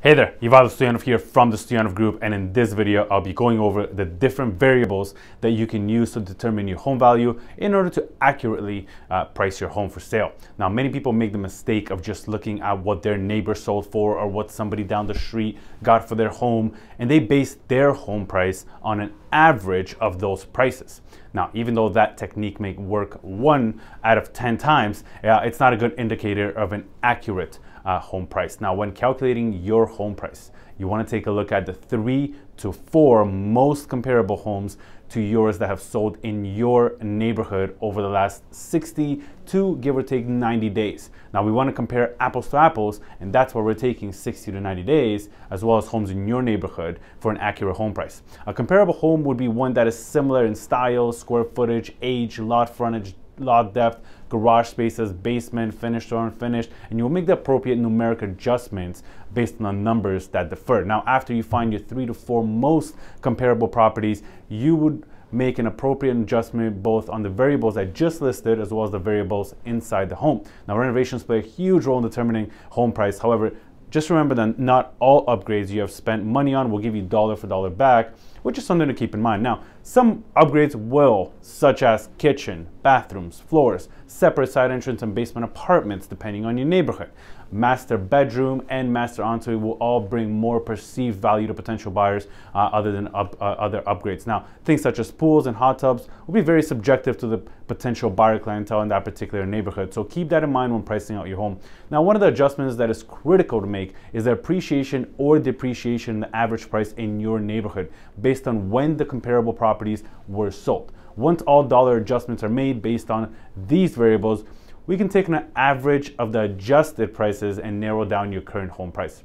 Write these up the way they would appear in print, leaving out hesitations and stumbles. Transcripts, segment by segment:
Hey there, Ivaylo here from the Stoyanov Group, and in this video I'll be going over the different variables that you can use to determine your home value in order to accurately price your home for sale. Now, many people make the mistake of just looking at what their neighbor sold for or what somebody down the street got for their home, and they base their home price on an average of those prices. Now, even though that technique may work 1 out of 10 times, it's not a good indicator of an accurate home price. Now, when calculating your home price, you want to take a look at the 3 to 4 most comparable homes to yours that have sold in your neighborhood over the last 60 to give or take 90 days. Now, we want to compare apples to apples, and that's why we're taking 60 to 90 days, as well as homes in your neighborhood for an accurate home price. A comparable home would be one that is similar in style, square footage, age, lot frontage, lot depth, garage spaces, basement, finished or unfinished, and you'll make the appropriate numeric adjustments based on the numbers that differ. Now, after you find your 3 to 4 most comparable properties, you would make an appropriate adjustment both on the variables I just listed as well as the variables inside the home. Now, renovations play a huge role in determining home price. However, just remember that not all upgrades you have spent money on will give you dollar for dollar back, which is something to keep in mind. Now, some upgrades will, such as kitchen, bathrooms, floors, separate side entrance and basement apartments, depending on your neighborhood. Master bedroom and master ensuite will all bring more perceived value to potential buyers other than other upgrades. Now, things such as pools and hot tubs will be very subjective to the potential buyer clientele in that particular neighborhood. So keep that in mind when pricing out your home. Now, one of the adjustments that is critical to make is the appreciation or depreciation in the average price in your neighborhood based on when the comparable properties were sold. Once all dollar adjustments are made based on these variables, we can take an average of the adjusted prices and narrow down your current home price.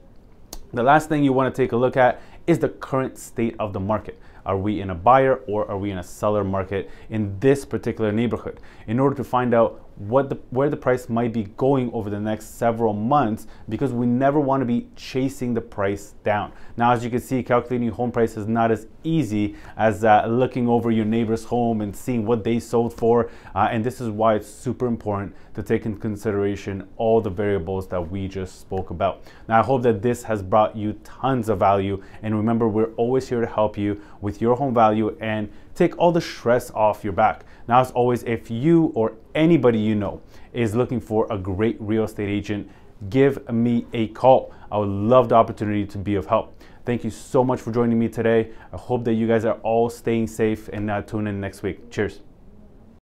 The last thing you want to take a look at is the current state of the market. Are we in a buyer or are we in a seller market in this particular neighborhood? In order to find out where the price might be going over the next several months, because we never want to be chasing the price down. Now, as you can see, calculating home price is not as easy as looking over your neighbor's home and seeing what they sold for, and this is why it's super important to take into consideration all the variables that we just spoke about. Now, I hope that this has brought you tons of value, and remember, we're always here to help you with your home value and take all the stress off your back. Now, as always, if you or anybody you know is looking for a great real estate agent, give me a call. I would love the opportunity to be of help. Thank you so much for joining me today. I hope that you guys are all staying safe and tune in next week. Cheers.